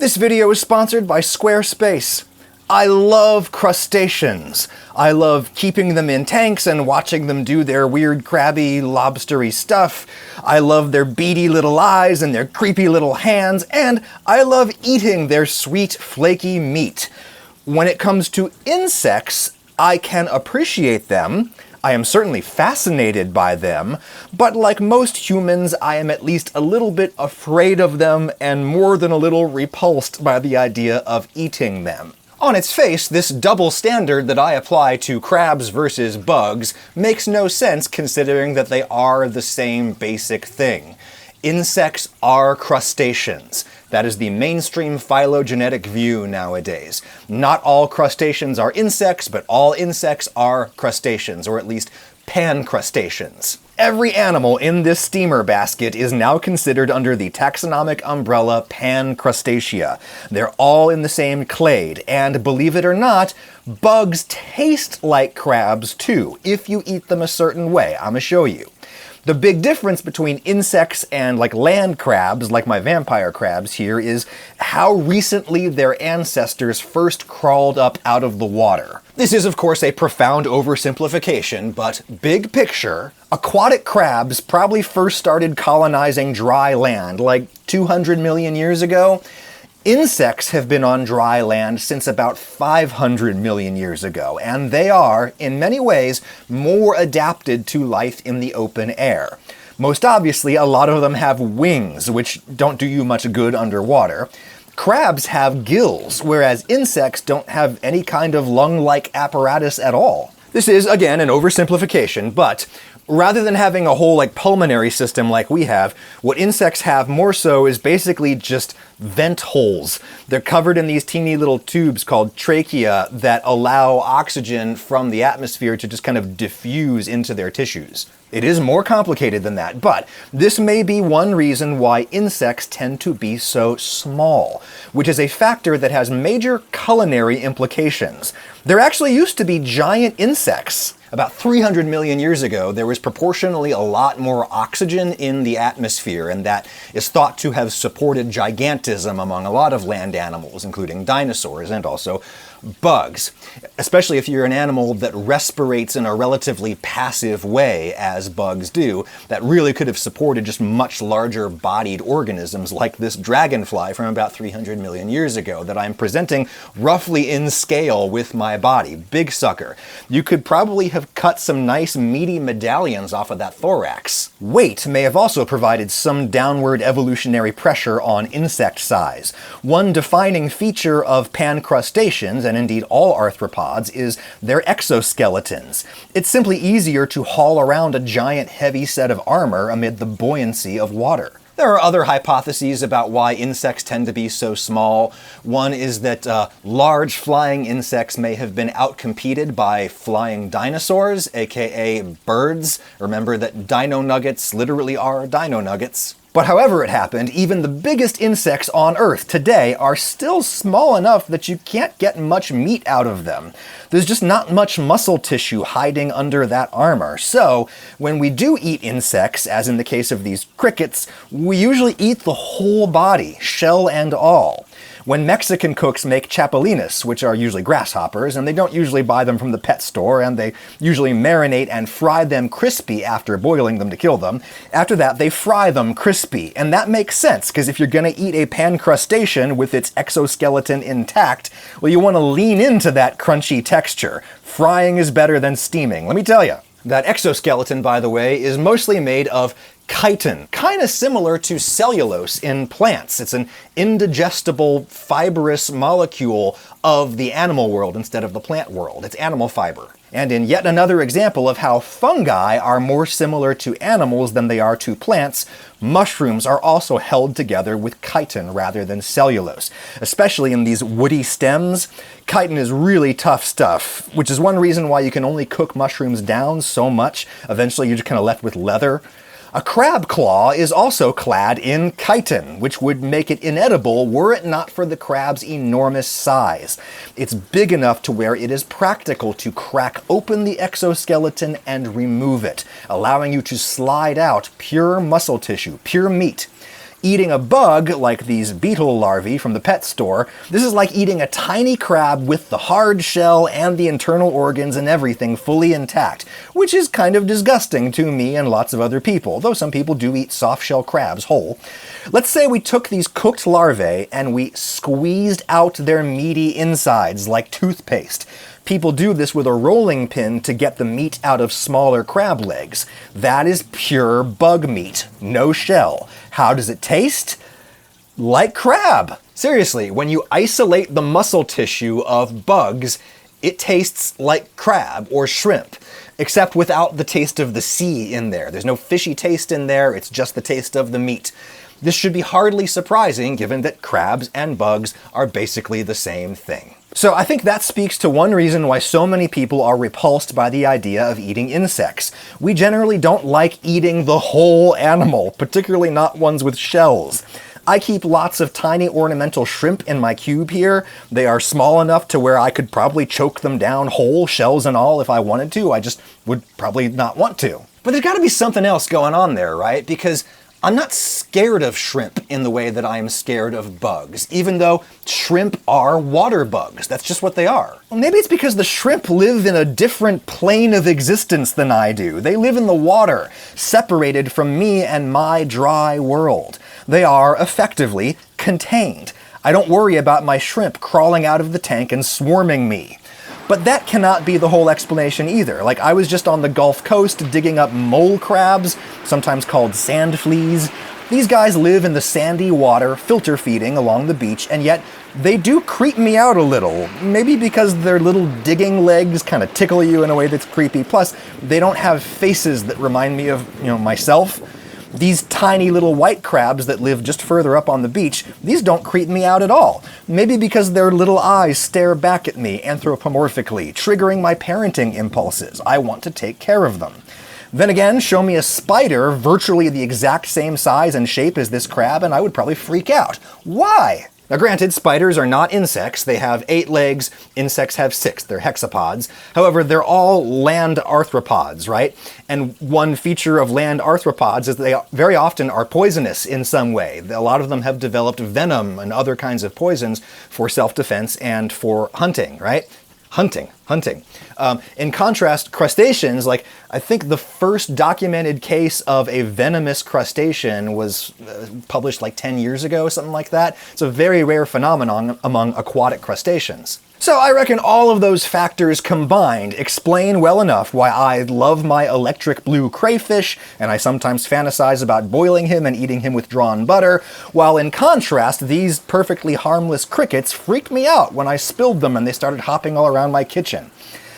This video is sponsored by Squarespace. I love crustaceans. I love keeping them in tanks and watching them do their weird, crabby, lobstery stuff. I love their beady little eyes and their creepy little hands, and I love eating their sweet, flaky meat. When it comes to insects, I can appreciate them. I am certainly fascinated by them, but like most humans, I am at least a little bit afraid of them and more than a little repulsed by the idea of eating them. On its face, this double standard that I apply to crabs versus bugs makes no sense considering that they are the same basic thing. Insects are crustaceans. That is the mainstream phylogenetic view nowadays. Not all crustaceans are insects, but all insects are crustaceans, or at least pan-crustaceans. Every animal in this steamer basket is now considered under the taxonomic umbrella Pancrustacea. They're all in the same clade, and believe it or not, bugs taste like crabs too, if you eat them a certain way. I'm gonna show you. The big difference between insects and land crabs, like my vampire crabs here, is how recently their ancestors first crawled up out of the water. This is, of course, a profound oversimplification, but big picture, aquatic crabs probably first started colonizing dry land like 200 million years ago. Insects have been on dry land since about 500 million years ago, and they are, in many ways, more adapted to life in the open air. Most obviously, a lot of them have wings, which don't do you much good underwater. Crabs have gills, whereas insects don't have any kind of lung-like apparatus at all. This is, again, an oversimplification, but rather than having a whole pulmonary system like we have, what insects have more so is basically just vent holes. They're covered in these teeny little tubes called trachea that allow oxygen from the atmosphere to just kind of diffuse into their tissues. It is more complicated than that, but this may be one reason why insects tend to be so small, which is a factor that has major culinary implications. There actually used to be giant insects. About 300 million years ago, there was proportionally a lot more oxygen in the atmosphere, and that is thought to have supported gigantism among a lot of land animals, including dinosaurs and also bugs. Especially if you're an animal that respirates in a relatively passive way, as bugs do, that really could have supported just much larger bodied organisms like this dragonfly from about 300 million years ago that I'm presenting roughly in scale with my body. Big sucker. You could probably have cut some nice meaty medallions off of that thorax. Weight may have also provided some downward evolutionary pressure on insect size. One defining feature of pancrustaceans, and indeed all arthropods, is their exoskeletons. It's simply easier to haul around a giant heavy set of armor amid the buoyancy of water. There are other hypotheses about why insects tend to be so small. One is that large flying insects may have been outcompeted by flying dinosaurs, aka birds. Remember that dino nuggets literally are dino nuggets. But however it happened, even the biggest insects on Earth today are still small enough that you can't get much meat out of them. There's just not much muscle tissue hiding under that armor. So, when we do eat insects, as in the case of these crickets, we usually eat the whole body, shell and all. When Mexican cooks make chapulines, which are usually grasshoppers, and they don't usually buy them from the pet store, and they usually marinate and fry them crispy after boiling them to kill them. After that, they fry them crispy, and that makes sense, because if you're gonna eat a pancrustacean with its exoskeleton intact, well, you want to lean into that crunchy texture. Frying is better than steaming, let me tell you. That exoskeleton, by the way, is mostly made of chitin, kind of similar to cellulose in plants. It's an indigestible, fibrous molecule of the animal world instead of the plant world. It's animal fiber. And in yet another example of how fungi are more similar to animals than they are to plants, mushrooms are also held together with chitin rather than cellulose. Especially in these woody stems, chitin is really tough stuff, which is one reason why you can only cook mushrooms down so much. Eventually you're just kind of left with leather. A crab claw is also clad in chitin, which would make it inedible were it not for the crab's enormous size. It's big enough to where it is practical to crack open the exoskeleton and remove it, allowing you to slide out pure muscle tissue, pure meat. Eating a bug, like these beetle larvae from the pet store, this is like eating a tiny crab with the hard shell and the internal organs and everything fully intact, which is kind of disgusting to me and lots of other people, though some people do eat soft-shell crabs whole. Let's say we took these cooked larvae and we squeezed out their meaty insides like toothpaste. People do this with a rolling pin to get the meat out of smaller crab legs. That is pure bug meat, no shell. How does it taste? Like crab. Seriously, when you isolate the muscle tissue of bugs, it tastes like crab or shrimp, except without the taste of the sea in there. There's no fishy taste in there, it's just the taste of the meat. This should be hardly surprising given that crabs and bugs are basically the same thing. So I think that speaks to one reason why so many people are repulsed by the idea of eating insects. We generally don't like eating the whole animal, particularly not ones with shells. I keep lots of tiny ornamental shrimp in my cube here. They are small enough to where I could probably choke them down whole, shells and all, if I wanted to. I just would probably not want to. But there's got to be something else going on there, right? Because I'm not scared of shrimp in the way that I am scared of bugs, even though shrimp are water bugs. That's just what they are. Well, maybe it's because the shrimp live in a different plane of existence than I do. They live in the water, separated from me and my dry world. They are effectively contained. I don't worry about my shrimp crawling out of the tank and swarming me. But that cannot be the whole explanation either. Like, I was just on the Gulf Coast digging up mole crabs, sometimes called sand fleas. These guys live in the sandy water, filter feeding along the beach, and yet they do creep me out a little. Maybe because their little digging legs kind of tickle you in a way that's creepy. Plus, they don't have faces that remind me of, myself. These tiny little white crabs that live just further up on the beach, these don't creep me out at all. Maybe because their little eyes stare back at me anthropomorphically, triggering my parenting impulses. I want to take care of them. Then again, show me a spider virtually the exact same size and shape as this crab, and I would probably freak out. Why? Now granted, spiders are not insects. They have 8 legs, insects have 6. They're hexapods. However, they're all land arthropods, right? And one feature of land arthropods is they very often are poisonous in some way. A lot of them have developed venom and other kinds of poisons for self-defense and for hunting, right? Hunting. In contrast, crustaceans, like, I think the first documented case of a venomous crustacean was published like 10 years ago, something like that. It's a very rare phenomenon among aquatic crustaceans. So I reckon all of those factors combined explain well enough why I love my electric blue crayfish, and I sometimes fantasize about boiling him and eating him with drawn butter, while in contrast, these perfectly harmless crickets freaked me out when I spilled them and they started hopping all around my kitchen.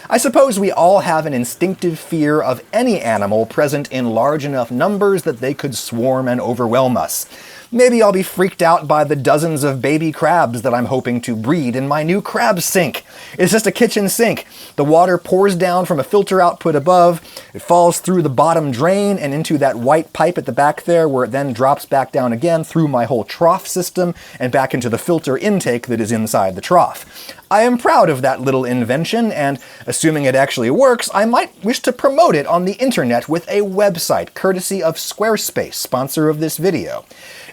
I suppose we all have an instinctive fear of any animal present in large enough numbers that they could swarm and overwhelm us. Maybe I'll be freaked out by the dozens of baby crabs that I'm hoping to breed in my new crab sink. It's just a kitchen sink. The water pours down from a filter output above, it falls through the bottom drain and into that white pipe at the back there, where it then drops back down again through my whole trough system and back into the filter intake that is inside the trough. I am proud of that little invention, and assuming it actually works, I might wish to promote it on the internet with a website, courtesy of Squarespace, sponsor of this video.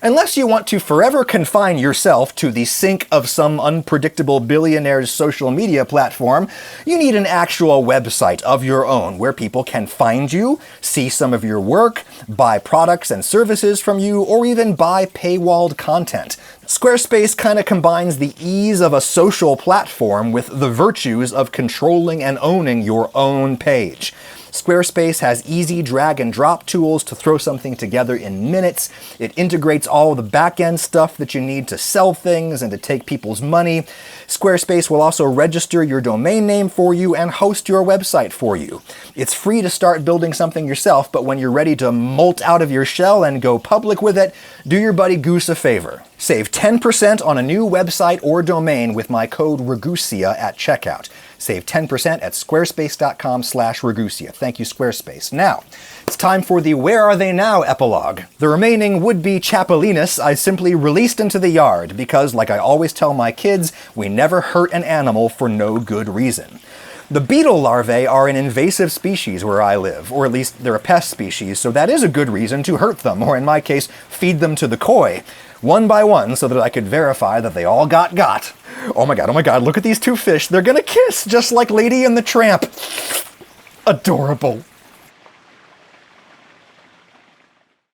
Unless you want to forever confine yourself to the sink of some unpredictable billionaire's social media platform, you need an actual website of your own where people can find you, see some of your work, buy products and services from you, or even buy paywalled content. Squarespace kind of combines the ease of a social platform with the virtues of controlling and owning your own page. Squarespace has easy drag and drop tools to throw something together in minutes. It integrates all the back-end stuff that you need to sell things and to take people's money. Squarespace will also register your domain name for you and host your website for you. It's free to start building something yourself, but when you're ready to molt out of your shell and go public with it, do your buddy Goose a favor. Save 10% on a new website or domain with my code Ragusia at checkout. Save 10% at squarespace.com/Ragusia. Thank you, Squarespace. Now, it's time for the Where Are They Now epilogue. The remaining would-be Chapelinas I simply released into the yard because, like I always tell my kids, we never hurt an animal for no good reason. The beetle larvae are an invasive species where I live, or at least they're a pest species, so that is a good reason to hurt them, or in my case, feed them to the koi, one by one, so that I could verify that they all got. Oh my god, look at these two fish. They're gonna kiss, just like Lady and the Tramp. Adorable.